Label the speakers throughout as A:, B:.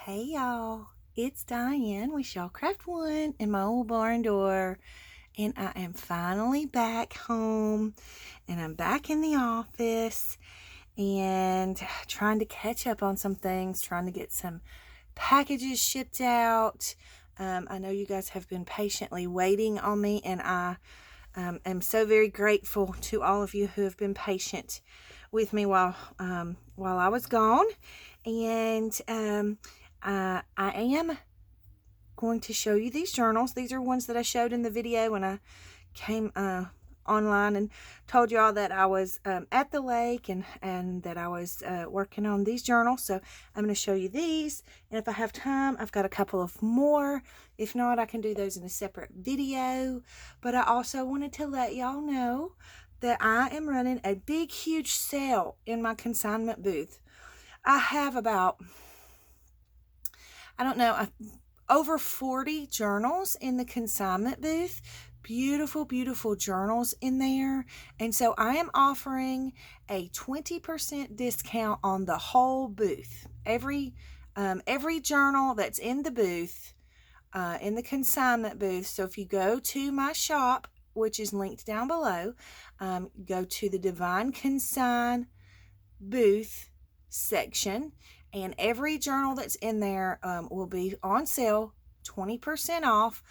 A: Hey y'all, it's Diane with Y'all Craft One in my old barn door, and I am finally back home, and I'm back in the office and trying to catch up on some things, trying to get some packages shipped out. I know you guys have been patiently waiting on me, and I am so very grateful to all of you who have been patient with me while I was gone, and I am going to show you these journals. These are ones that I showed in the video when I came online and told y'all that I was at the lake and that I was working on these journals. So I'm going to show you these, and if I have time, I've got a couple of more. If not, I can do those in a separate video. But I also wanted to let y'all know that I am running a big, huge sale in my consignment booth. I have about, I don't know, over 40 journals in the consignment booth. Beautiful, beautiful journals in there. And so I am offering a 20% discount on the whole booth. Every journal that's in the booth, in the consignment booth. So if you go to my shop, which is linked down below, go to the Divine Consign booth section, and every journal that's in there will be on sale 20% off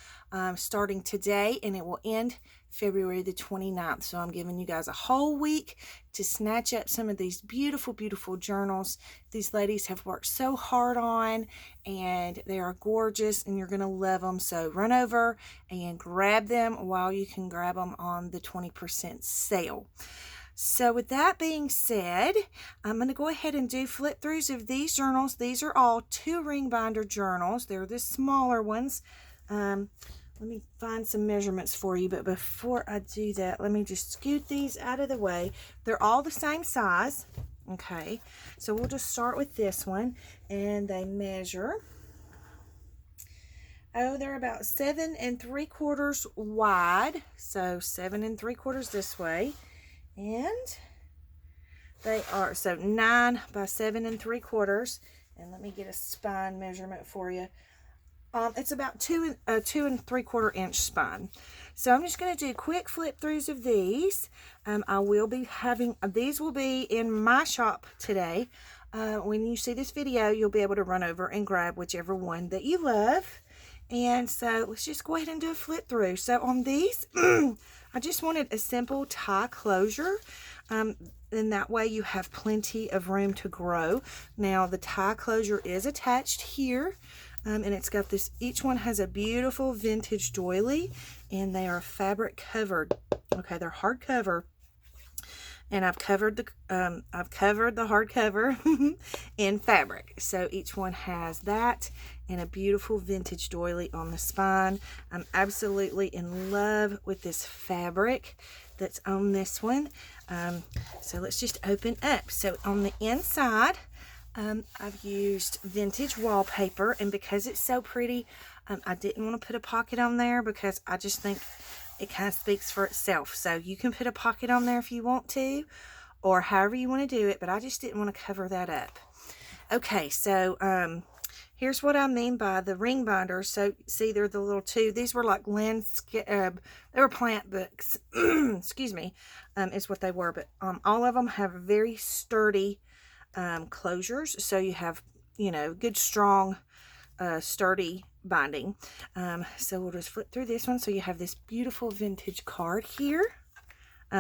A: starting today, and it will end February the 29th. So I'm giving you guys a whole week to snatch up some of these beautiful, beautiful journals these ladies have worked so hard on, and they are gorgeous, and you're going to love them. So run over and grab them while you can grab them on the 20% sale. So with that being said, I'm going to go ahead and do flip throughs of these journals. These are all 2 ring binder journals. They're the smaller ones. Let me find some measurements for you, but before I do that, let me just scoot these out of the way. They're all the same size. Okay, so we'll just start with this one, and they measure, they're about 7 3/4 wide, so 7 3/4 this way. And they are, so 9 by 7 3/4. And let me get a spine measurement for you. It's about 2 3/4 inch spine. So I'm just going to do quick flip throughs of these. I will be having, these will be in my shop today. When you see this video, you'll be able to run over and grab whichever one that you love. And so let's just go ahead and do a flip through. So on these, I just wanted a simple tie closure. And that way you have plenty of room to grow. Now the tie closure is attached here. And it's got this, each one has a beautiful vintage doily, and they are fabric covered. Okay, they're hardcover. And I've covered the hardcover in fabric. So each one has that and a beautiful vintage doily on the spine. I'm absolutely in love with this fabric that's on this one. So let's just open up. So on the inside, I've used vintage wallpaper, and because it's so pretty, I didn't want to put a pocket on there because I just think it kind of speaks for itself. So you can put a pocket on there if you want to, or however you want to do it, but I just didn't want to cover that up. Okay, so here's what I mean by the ring binders. So see, they're the little 2. These were like landscape, they were plant books. Excuse me, is what they were. But all of them have very sturdy closures. So you have, good, strong, sturdy binding. So we'll just flip through this one. So you have this beautiful vintage card here,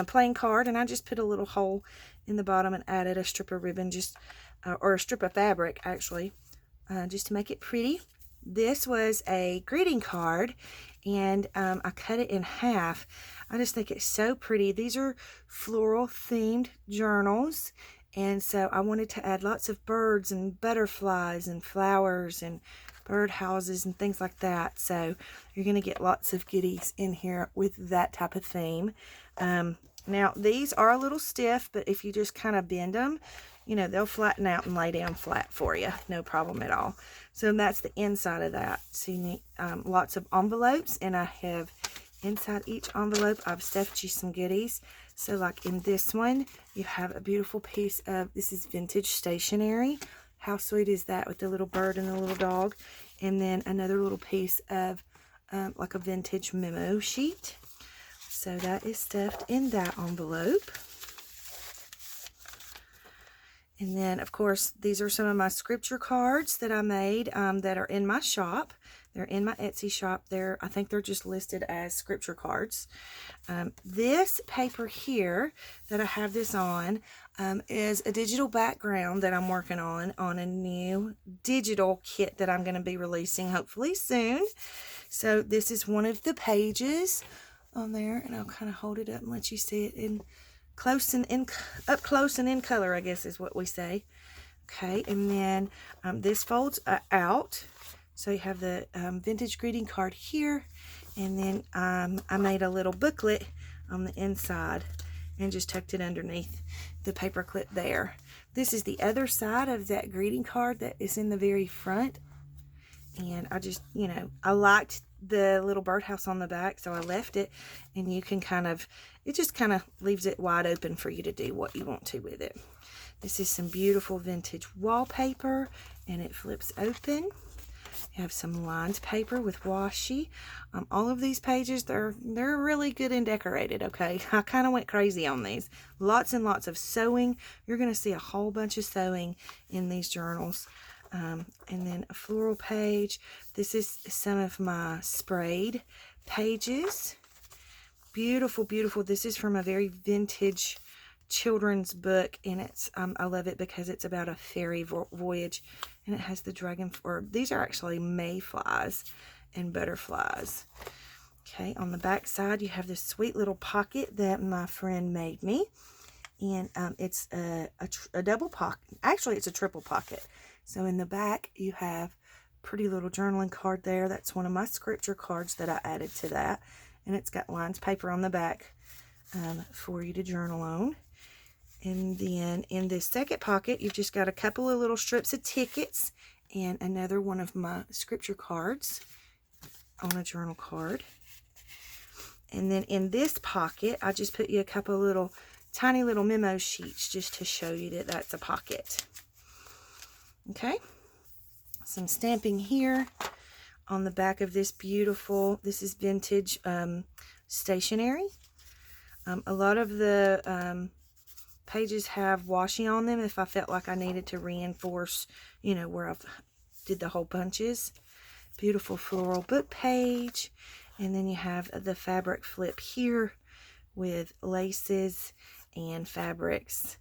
A: plain card, and I just put a little hole in the bottom and added a strip of ribbon, just or a strip of fabric actually, just to make it pretty. This was a greeting card, and I cut it in half. I just think it's so pretty. These are floral themed journals, and so I wanted to add lots of birds and butterflies and flowers and bird houses and things like that. So you're going to get lots of goodies in here with that type of theme. Now these are a little stiff, but if you just kind of bend them, they'll flatten out and lay down flat for you. No problem at all. So that's the inside of that. So you need lots of envelopes, and I have inside each envelope, I've stuffed you some goodies. So like in this one, you have a beautiful piece of, this is vintage stationery. How sweet is that with the little bird and the little dog? And then another little piece of like a vintage memo sheet. So that is stuffed in that envelope. And then, of course, these are some of my scripture cards that I made that are in my shop. They're in my Etsy shop. I think they're just listed as scripture cards. This paper here that I have this on is a digital background that I'm working on a new digital kit that I'm going to be releasing hopefully soon. So this is one of the pages on there, and I'll kind of hold it up and let you see it in up close and in color, I guess is what we say. Okay, and then this folds out. So you have the vintage greeting card here, and then I made a little booklet on the inside and just tucked it underneath the paper clip there. This is the other side of that greeting card that is in the very front. And I just, you know, I liked the little birdhouse on the back, so I left it, and you can it just kind of leaves it wide open for you to do what you want to with it. This is some beautiful vintage wallpaper, and it flips open. You have some lined paper with washi. All of these pages, they're really good and decorated, okay? I kind of went crazy on these. Lots and lots of sewing. You're going to see a whole bunch of sewing in these journals. And then a floral page. This is some of my sprayed pages. Beautiful, beautiful. This is from a very vintage children's book, and it's I love it because it's about a fairy voyage, and it has the dragon, or these are actually mayflies and butterflies. Okay, on the back side you have this sweet little pocket that my friend made me, and it's a double pocket. Actually, it's a triple pocket. So in the back you have pretty little journaling card there. That's one of my scripture cards that I added to that, and it's got lined paper on the back for you to journal on. And then in this second pocket, you've just got a couple of little strips of tickets and another one of my scripture cards on a journal card. And then in this pocket, I just put you a couple of little tiny little memo sheets just to show you that that's a pocket. Okay, some stamping here on the back of this beautiful, this is vintage stationery. A lot of the pages have washi on them if I felt like I needed to reinforce, you know, where I've did the whole bunches. Beautiful floral book page. And then you have the fabric flip here with laces and fabrics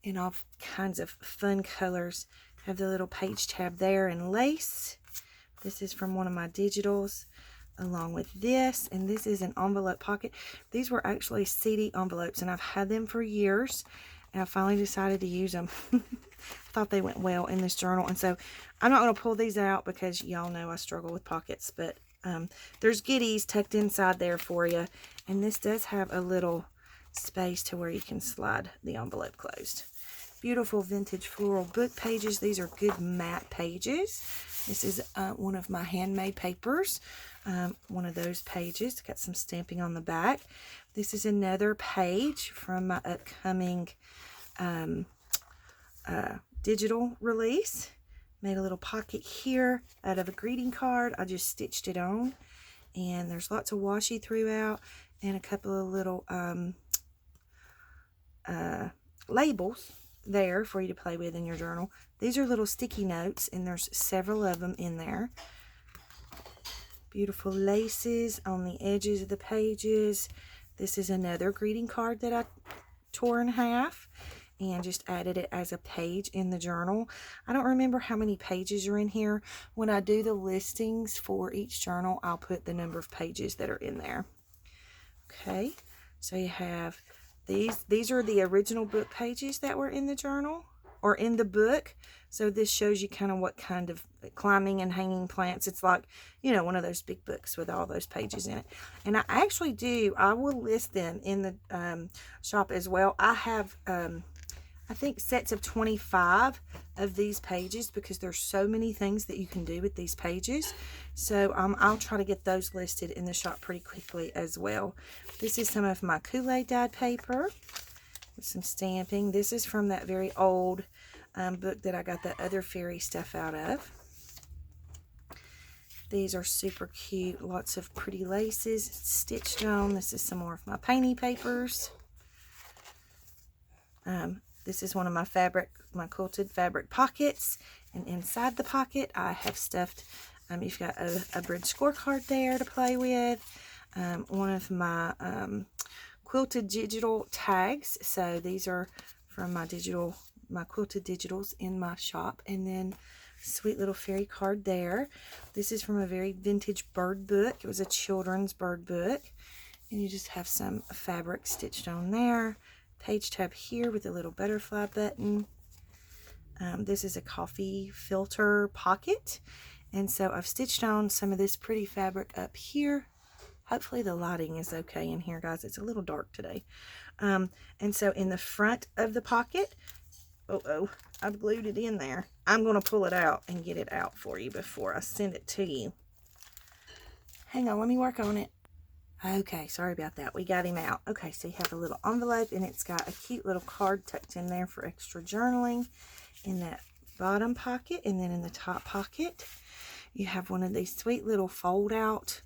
A: in all kinds of fun colors. Have the little page tab there in lace. This is from one of my digitals, along with this, and this is an envelope pocket. These were actually CD envelopes, and I've had them for years, and I finally decided to use them. I thought they went well in this journal, and so I'm not going to pull these out because y'all know I struggle with pockets, but there's goodies tucked inside there for you, and this does have a little space to where you can slide the envelope closed. Beautiful vintage floral book pages. These are good matte pages. This is one of my handmade papers. One of those pages. Got some stamping on the back. This is another page from my upcoming digital release. Made a little pocket here out of a greeting card. I just stitched it on. And there's lots of washi throughout. And a couple of little labels there for you to play with in your journal. These are little sticky notes, and there's several of them in there. Beautiful laces on the edges of the pages. This is another greeting card that I tore in half and just added it as a page in the journal. I don't remember how many pages are in here. When I do the listings for each journal, I'll put the number of pages that are in there. Okay, so you have these are the original book pages that were in the journal or in the book. So this shows you kind of what kind of climbing and hanging plants. It's like, you know, one of those big books with all those pages in it. And I will list them in the shop as well. I have, I think, sets of 25 of these pages because there's so many things that you can do with these pages. So I'll try to get those listed in the shop pretty quickly as well. This is some of my Kool-Aid dyed paper with some stamping. This is from that very old book that I got the other fairy stuff out of. These are super cute. Lots of pretty laces stitched on. This is some more of my painty papers. This is one of my quilted fabric pockets. And inside the pocket, I have stuffed, you've got a bridge scorecard there to play with. One of my quilted digital tags. So these are from my quilted digitals in my shop. And then sweet little fairy card there. This is from a very vintage bird book. It was a children's bird book. And you just have some fabric stitched on there. Page tab here with a little butterfly button. This is a coffee filter pocket. And so I've stitched on some of this pretty fabric up here. Hopefully the lighting is okay in here, guys. It's a little dark today. And so in the front of the pocket, I've glued it in there. I'm going to pull it out and get it out for you before I send it to you. Hang on, let me work on it. Okay, sorry about that. We got him out. Okay, so you have a little envelope, and it's got a cute little card tucked in there for extra journaling in that bottom pocket. And then in the top pocket, you have one of these sweet little fold-out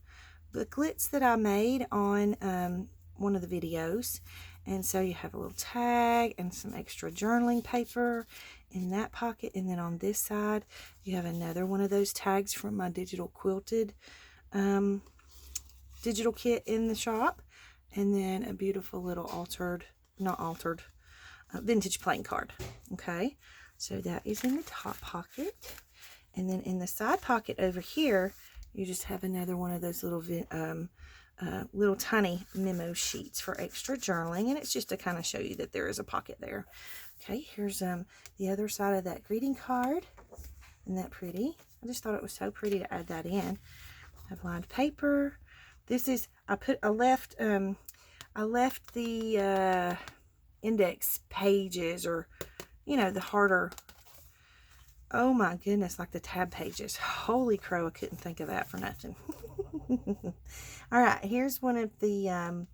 A: booklets that I made on one of the videos. And so you have a little tag and some extra journaling paper in that pocket. And then on this side, you have another one of those tags from my digital quilted digital kit in the shop. And then a beautiful little vintage playing card. Okay, so that is in the top pocket. And then in the side pocket over here, you just have another one of those little tiny memo sheets for extra journaling. And it's just to kind of show you that there is a pocket there. Okay, here's the other side of that greeting card. Isn't that pretty? I just thought it was so pretty to add that in. I have lined paper. This is, I left the index pages, or, you know, the harder, oh my goodness, like the tab pages. Holy crow, I couldn't think of that for nothing. All right, here's one of the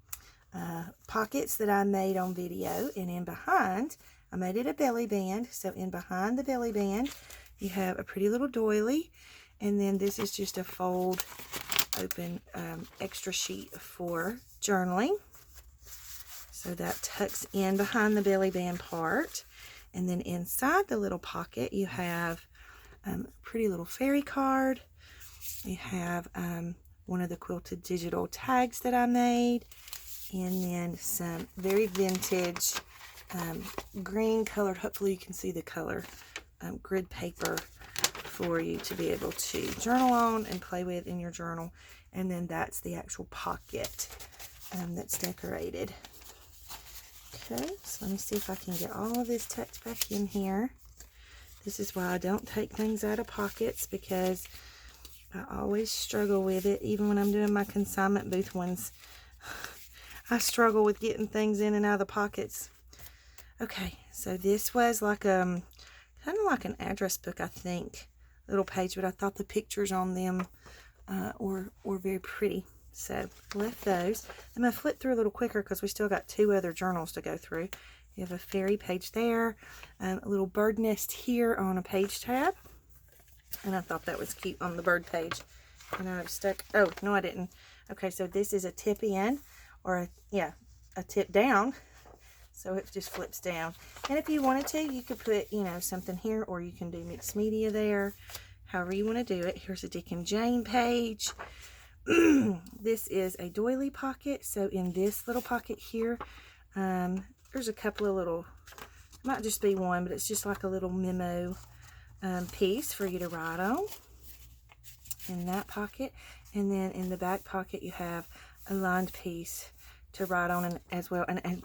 A: pockets that I made on video, and in behind, I made it a belly band. So in behind the belly band, you have a pretty little doily, and then this is just a fold open extra sheet for journaling. So that tucks in behind the belly band part. And then inside the little pocket, you have a pretty little fairy card. You have one of the quilted digital tags that I made. And then some very vintage green colored, hopefully you can see the color, grid paper for you to be able to journal on and play with in your journal. And then that's the actual pocket that's decorated. Okay, so let me see if I can get all of this tucked back in here. This is why I don't take things out of pockets, because I always struggle with it. Even when I'm doing my consignment booth ones, I struggle with getting things in and out of the pockets. Okay, so this was like kind of like an address book, I think, little page, but I thought the pictures on them were very pretty. So left those. I'm going to flip through a little quicker because we still got 2 other journals to go through. You have a fairy page there, a little bird nest here on a page tab. And I thought that was cute on the bird page. And I've stuck, oh, no I didn't. Okay, so this is a tip in, or a tip down. So it just flips down. And if you wanted to, you could put, you know, something here, or you can do mixed media there. However you want to do it. Here's a Dick and Jane page. This is a doily pocket. So in this little pocket here, there's a couple of little, it might just be one, but it's just like a little memo piece for you to write on in that pocket. And then in the back pocket, you have a lined piece to write on as well. And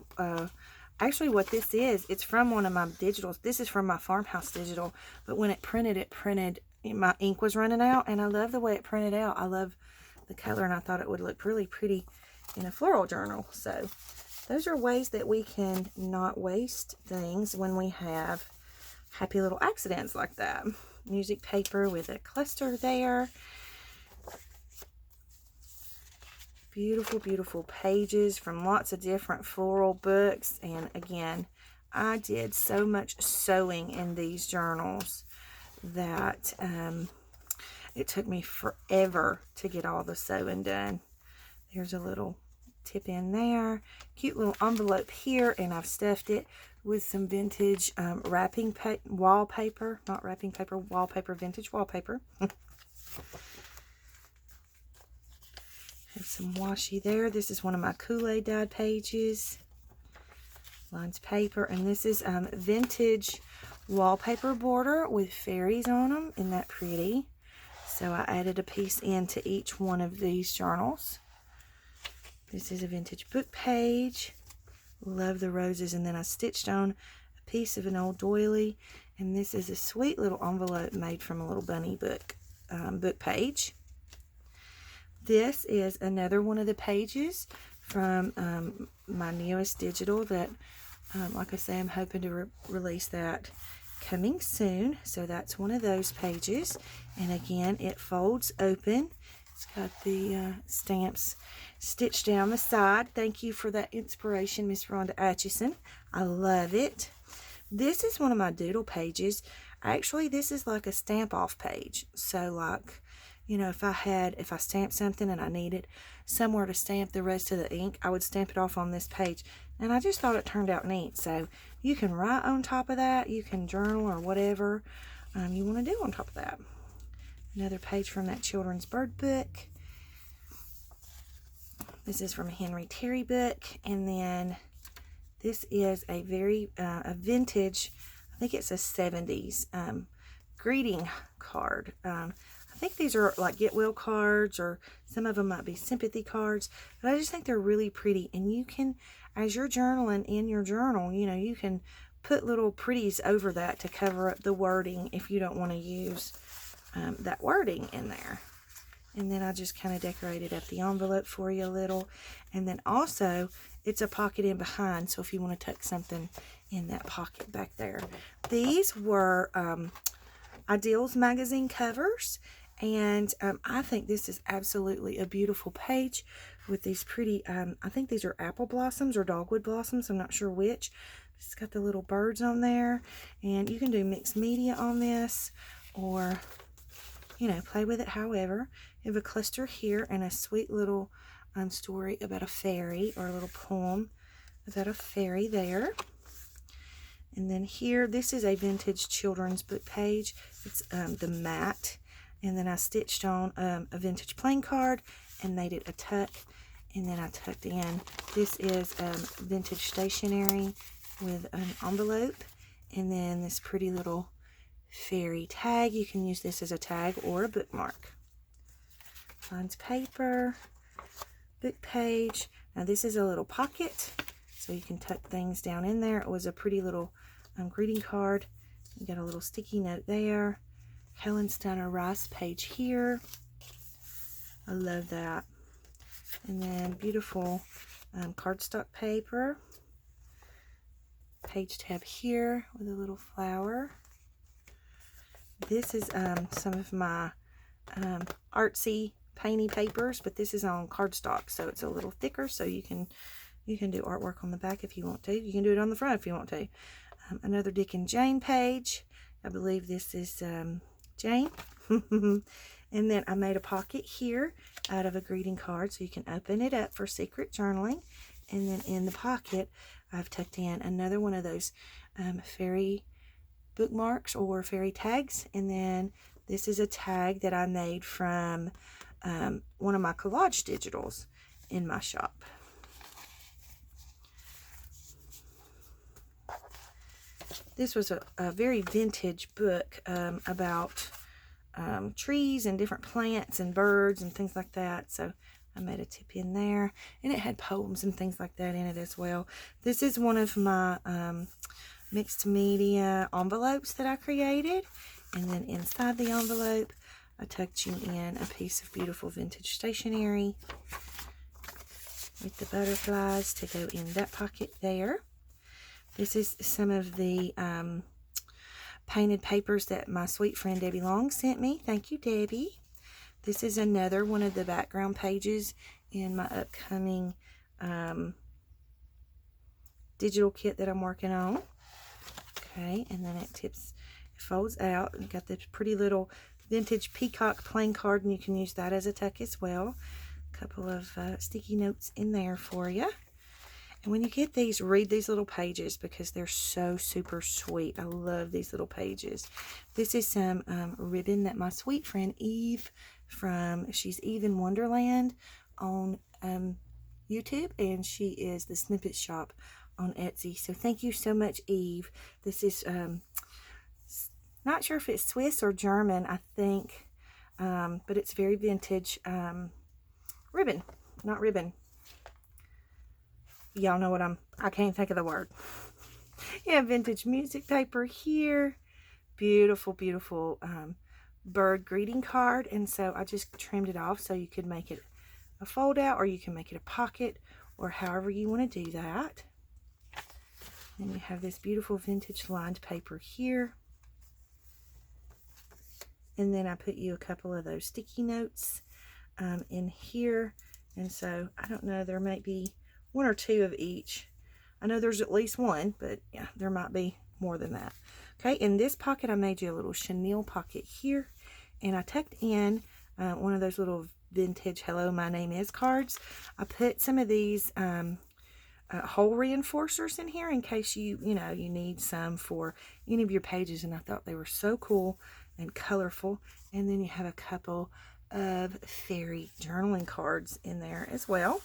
A: actually what this is, it's from one of my digitals. This is from my farmhouse digital, but when it printed, my ink was running out, and I love the way it printed out. I love the color, and I thought it would look really pretty in a floral journal. So those are ways that we can not waste things when we have happy little accidents like that. Music paper with a cluster there. Beautiful, beautiful pages from lots of different floral books. And again, I did so much sewing in these journals that it took me forever to get all the sewing done. There's a little tip in there, cute little envelope here, and I've stuffed it with some vintage wrapping wallpaper, not wrapping paper, wallpaper, vintage wallpaper. Have some washi there. This is one of my Kool-Aid dyed pages. Lines paper, and this is vintage wallpaper border with fairies on them. Isn't that pretty? So I added a piece into each one of these journals. This is a vintage book page. Love the roses. And then I stitched on a piece of an old doily. And this is a sweet little envelope made from a little bunny book page. This is another one of the pages from my newest digital that, like I say, I'm hoping to release that coming soon. So that's one of those pages. And again, it folds open. It's got the stamps stitched down the side. Thank you for that inspiration, Miss Rhonda Atchison. I love it. This is one of my doodle pages. Actually, this is like a stamp off page. So like, you know, if I stamped something and I needed somewhere to stamp the rest of the ink, I would stamp it off on this page. And I just thought it turned out neat. So you can write on top of that. You can journal or whatever you want to do on top of that. Another page from that children's bird book. This is from a Henry Terry book. And then this is a very a vintage, I think it's a 70s greeting card. I think these are like get well cards, or some of them might be sympathy cards, but I just think they're really pretty. And you can, as you're journaling in your journal, you know, you can put little pretties over that to cover up the wording if you don't want to use that wording in there. And then I just kind of decorated up the envelope for you a little. And then also, it's a pocket in behind, so if you want to tuck something in that pocket back there. These were Ideals magazine covers. And I think this is absolutely a beautiful page with these pretty, I think these are apple blossoms or dogwood blossoms. I'm not sure which. It's got the little birds on there. And you can do mixed media on this, or, you know, play with it however. You have a cluster here and a sweet little story about a fairy, or a little poem about a fairy there. And then here, this is a vintage children's book page. It's the mat. And then I stitched on a vintage playing card and made it a tuck. And then I tucked in, this is vintage stationery with an envelope. And then this pretty little fairy tag. You can use this as a tag or a bookmark. Lines paper, book page. Now this is a little pocket, so you can tuck things down in there. It was a pretty little greeting card. You got a little sticky note there. Helen Steiner Rice page here. I love that. And then beautiful cardstock paper. Page tab here with a little flower. This is some of my artsy painty papers, but this is on cardstock, so it's a little thicker, so you can do artwork on the back if you want to. You can do it on the front if you want to. Another Dick and Jane page. I believe this is Jane. And then I made a pocket here out of a greeting card, so you can open it up for secret journaling. And then in the pocket, I've tucked in another one of those fairy bookmarks or fairy tags. And then this is a tag that I made from one of my collage digitals in my shop. This was a very vintage book about trees and different plants and birds and things like that. So I made a tip in there, and it had poems and things like that in it as well. This is one of my mixed media envelopes that I created. And then inside the envelope, I tucked you in a piece of beautiful vintage stationery with the butterflies to go in that pocket there. This is some of the painted papers that my sweet friend Debbie Long sent me. Thank you, Debbie. This is another one of the background pages in my upcoming digital kit that I'm working on. Okay, and then it folds out. You've got this pretty little vintage peacock playing card, and you can use that as a tuck as well. A couple of sticky notes in there for you. And when you get these, read these little pages because they're so super sweet. I love these little pages. This is some ribbon that my sweet friend Eve she's Eve in Wonderland on YouTube, and she is the Snippet Shop on Etsy. So thank you so much, Eve. This is not sure if it's Swiss or German, I think, but it's very vintage ribbon, not ribbon. Y'all know what I can't think of the word. Yeah, vintage music paper here. Beautiful, beautiful bird greeting card. And so I just trimmed it off so you could make it a fold out, or you can make it a pocket, or however you want to do that. Then you have this beautiful vintage lined paper here. And then I put you a couple of those sticky notes in here. And so I don't know, there might be one or two of each. I know there's at least one, but yeah, there might be more than that. Okay, in this pocket, I made you a little chenille pocket here, and I tucked in one of those little vintage "Hello, my name is" cards. I put some of these hole reinforcers in here in case you need some for any of your pages, and I thought they were so cool and colorful. And then you have a couple of fairy journaling cards in there as well.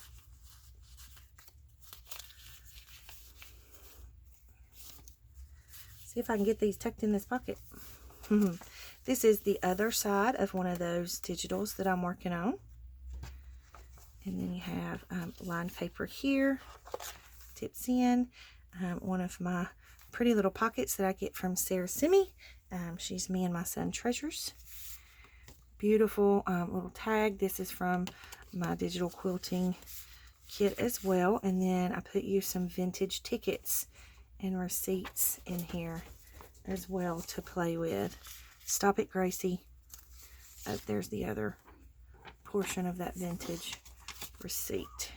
A: See if I can get these tucked in this pocket. This is the other side of one of those digitals that I'm working on. And then you have lined paper here, tips in. One of my pretty little pockets that I get from Sarah Simi. She's Me and My Son Treasures. Beautiful little tag. This is from my digital quilting kit as well. And then I put you some vintage tickets and receipts in here as well to play with. Stop it, Gracie. There's the other portion of that vintage receipt.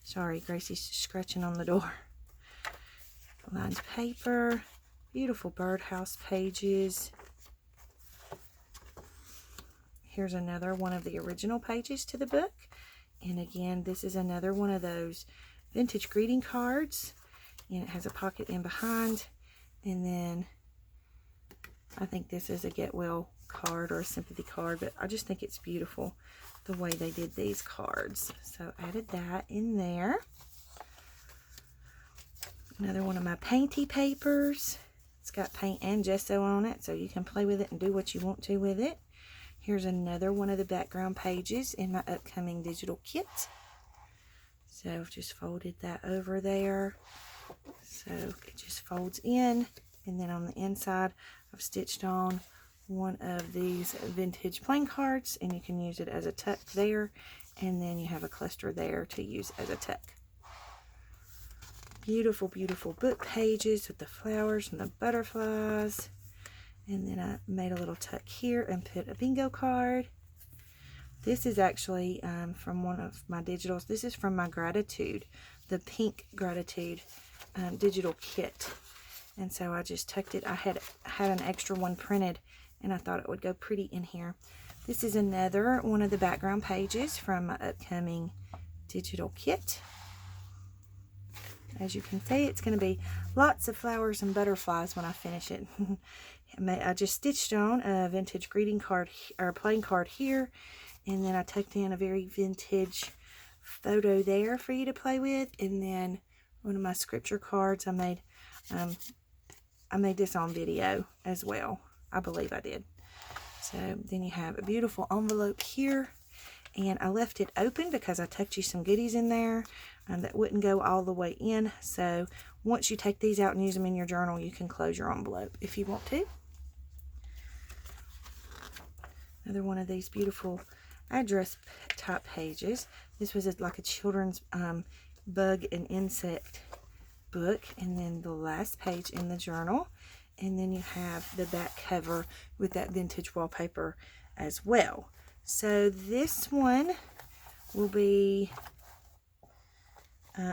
A: Sorry, Gracie's scratching on the door. Lined paper, beautiful birdhouse pages. Here's another one of the original pages to the book. And again, this is another one of those vintage greeting cards. And it has a pocket in behind. And then I think this is a get well card or a sympathy card, but I just think it's beautiful the way they did these cards. So added that in there. Another one of my painty papers. It's got paint and gesso on it, so you can play with it and do what you want to with it. Here's another one of the background pages in my upcoming digital kit. So I've just folded that over there. So it just folds in, and then on the inside I've stitched on one of these vintage playing cards, and you can use it as a tuck there, and then you have a cluster there to use as a tuck. Beautiful, beautiful book pages with the flowers and the butterflies. And then I made a little tuck here and put a bingo card. This is actually from one of my digitals. This is from my Gratitude, the pink Gratitude digital kit. And so I just tucked it. I had an extra one printed, and I thought it would go pretty in here. This is another one of the background pages from my upcoming digital kit. As you can see, it's going to be lots of flowers and butterflies when I finish it. I just stitched on a vintage greeting card or playing card here, and then I tucked in a very vintage photo there for you to play with. And then one of my scripture cards, I made this on video as well. I believe I did. So then you have a beautiful envelope here, and I left it open because I tucked you some goodies in there that wouldn't go all the way in. So once you take these out and use them in your journal, you can close your envelope if you want to. Another one of these beautiful address type pages. This was like a children's bug and insect book. And then the last page in the journal. And then you have the back cover with that vintage wallpaper as well. So this one will be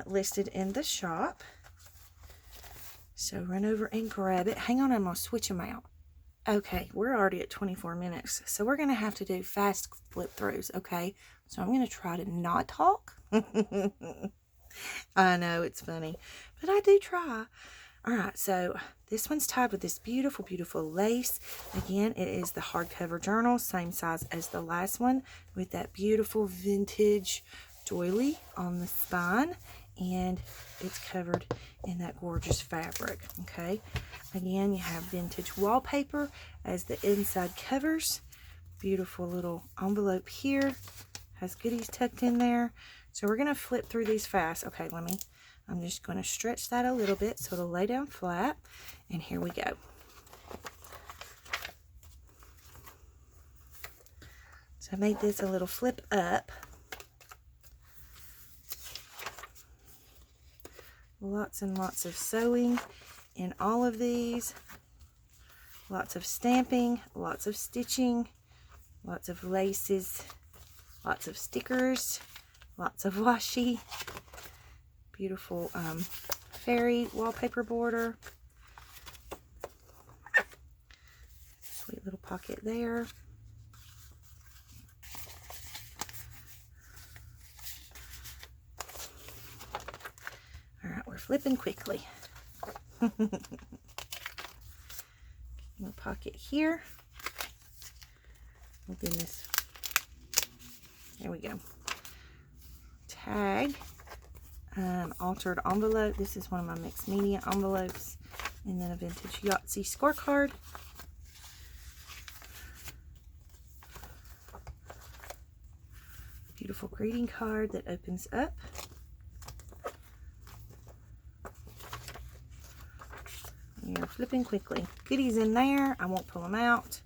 A: listed in the shop. So run over and grab it. Hang on, I'm going to switch them out. Okay, we're already at 24 minutes, so we're going to have to do fast flip throughs, okay? So I'm going to try to not talk. I know, it's funny, but I do try. All right, so this one's tied with this beautiful, beautiful lace. Again, it is the hardcover journal, same size as the last one, with that beautiful vintage doily on the spine, and it's covered in that gorgeous fabric, okay? Again, you have vintage wallpaper as the inside covers. Beautiful little envelope here. Has goodies tucked in there. So we're going to flip through these fast. Okay, I'm just going to stretch that a little bit so it'll lay down flat. And here we go. So I made this a little flip up. Lots and lots of sewing in all of these. Lots of stamping, lots of stitching, lots of laces, lots of stickers, lots of washi. Beautiful fairy wallpaper border. Sweet little pocket there. All right, we're flipping quickly. Little pocket here. Oh goodness. There we go. Tag. Altered envelope. This is one of my mixed media envelopes. And then a vintage Yahtzee scorecard. Beautiful greeting card that opens up. You're flipping quickly. Goodies in there. I won't pull them out.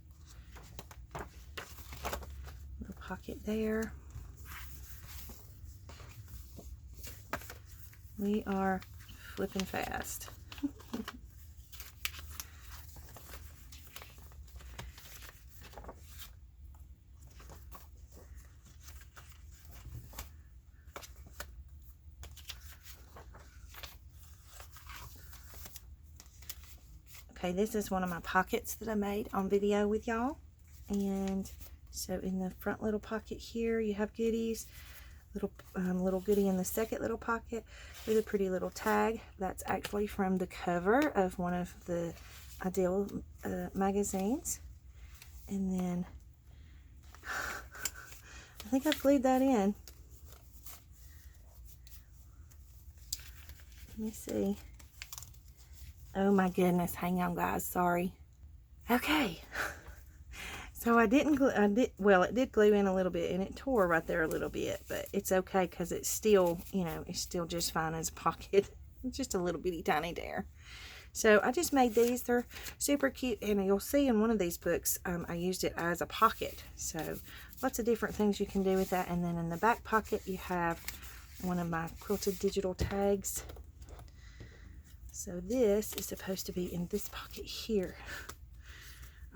A: Little pocket there. We are flipping fast. Okay, this is one of my pockets that I made on video with y'all. And so in the front little pocket here, you have goodies. Little goodie in the second little pocket with a pretty little tag. That's actually from the cover of one of the Ideal magazines. And then I think I glued that in. Let me see. Oh my goodness, hang on guys, sorry. Okay. So it did glue in a little bit, and it tore right there a little bit, but it's okay because it's still, it's still just fine as a pocket. Just a little bitty tiny tear. So I just made these. They're super cute, and you'll see in one of these books, I used it as a pocket. So lots of different things you can do with that. And then in the back pocket, you have one of my quilted digital tags. So this is supposed to be in this pocket here.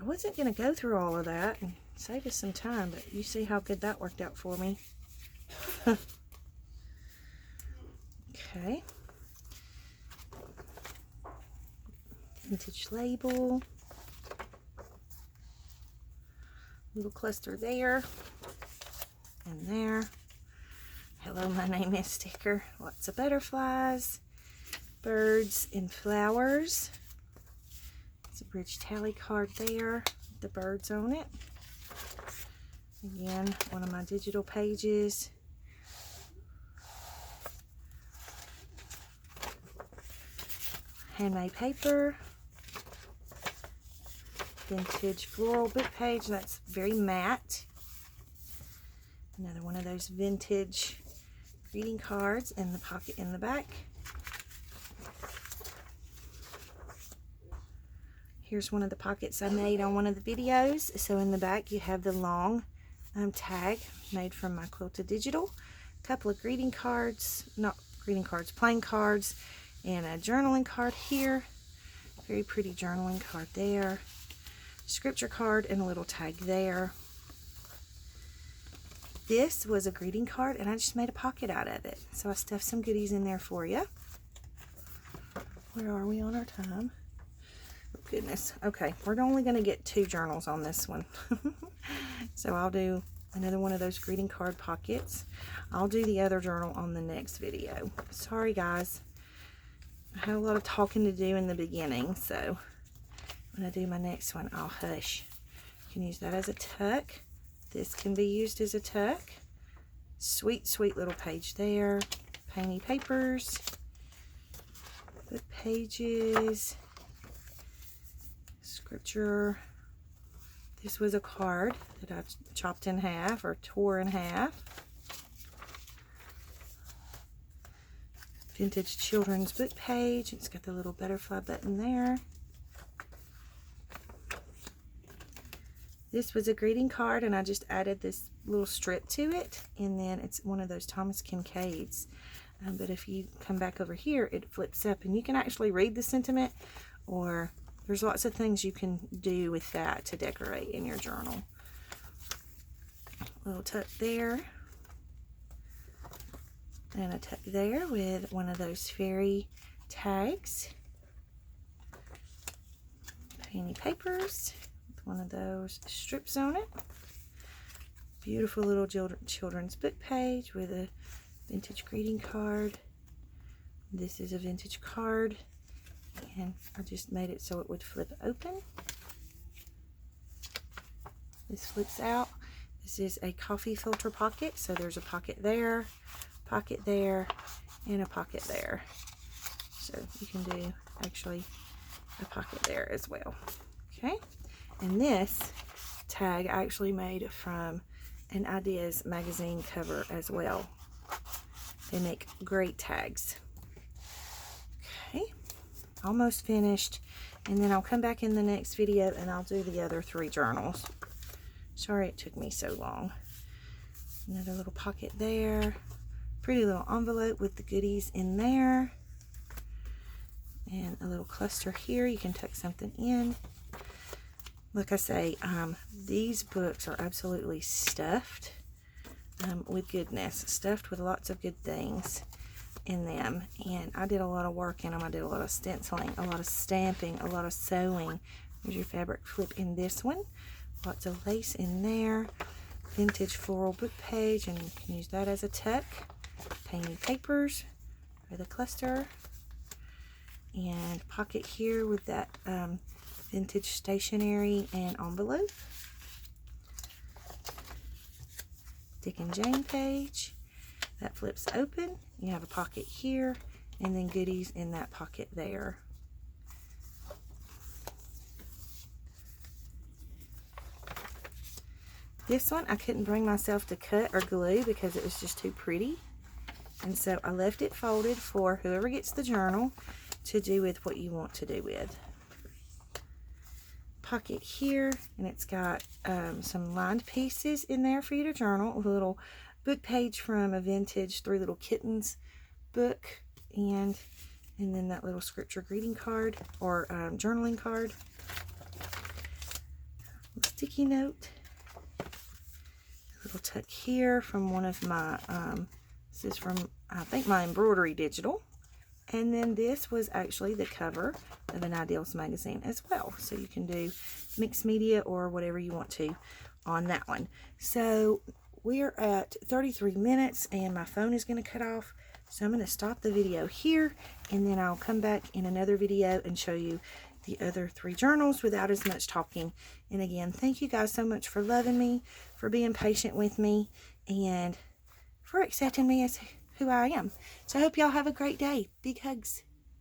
A: I wasn't going to go through all of that and save us some time, but you see how good that worked out for me. Okay. Vintage label. Little cluster there. And there. Hello, my name is sticker. Lots of butterflies. Birds and flowers. It's a bridge tally card there with the birds on it. Again, one of my digital pages. Handmade paper. Vintage floral book page. That's very matte. Another one of those vintage greeting cards in the pocket in the back. Here's one of the pockets I made on one of the videos. So in the back you have the long tag made from my Quilted Digital. A couple of greeting cards, not greeting cards, plain cards, and a journaling card here. Very pretty journaling card there. Scripture card and a little tag there. This was a greeting card, and I just made a pocket out of it. So I stuffed some goodies in there for you. Where are we on our time? Oh, goodness. Okay, we're only going to get 2 journals on this one. So I'll do another one of those greeting card pockets. I'll do the other journal on the next video. Sorry, guys. I had a lot of talking to do in the beginning, so when I do my next one, I'll hush. You can use that as a tuck. This can be used as a tuck. Sweet, sweet little page there. Painty papers. Book pages. Scripture. This was a card that I chopped in half or tore in half. Vintage children's book page. It's got the little butterfly button there. This was a greeting card, and I just added this little strip to it, and then it's one of those Thomas Kincaids. But if you come back over here, it flips up, and you can actually read the sentiment, or there's lots of things you can do with that to decorate in your journal. Little tuck there, and a tuck there with one of those fairy tags. Painty papers. One of those strips on it. Beautiful little children's book page with a vintage greeting card. This is a vintage card, and I just made it so it would flip open. This flips out. This is a coffee filter pocket, so there's a pocket there, and a pocket there. So you can do actually a pocket there as well. Okay. And this tag I actually made from an Ideas magazine cover as well. They make great tags. Okay, almost finished. And then I'll come back in the next video and I'll do the other 3 journals. Sorry it took me so long. Another little pocket there. Pretty little envelope with the goodies in there. And a little cluster here. You can tuck something in. Like I say, these books are absolutely stuffed with goodness. Stuffed with lots of good things in them. And I did a lot of work in them. I did a lot of stenciling, a lot of stamping, a lot of sewing. There's your fabric flip in this one. Lots of lace in there. Vintage floral book page, and you can use that as a tuck. Painty papers for the cluster. And pocket here with that vintage stationery and envelope. Dick and Jane page. That flips open. You have a pocket here, and then goodies in that pocket there. This one I couldn't bring myself to cut or glue because it was just too pretty. And so I left it folded for whoever gets the journal to do with what you want to do with. Pocket here, and it's got some lined pieces in there for you to journal. A little book page from a vintage 3 Little Kittens book, and then that little scripture greeting card or journaling card. Sticky note. A little tuck here from one of my this is from I think my embroidery digital. And then this was actually the cover of an Ideals magazine as well. So you can do mixed media or whatever you want to on that one. So we're at 33 minutes and my phone is going to cut off. So I'm going to stop the video here, and then I'll come back in another video and show you the other 3 journals without as much talking. And again, thank you guys so much for loving me, for being patient with me, and for accepting me as who I am. So I hope y'all have a great day. Big hugs.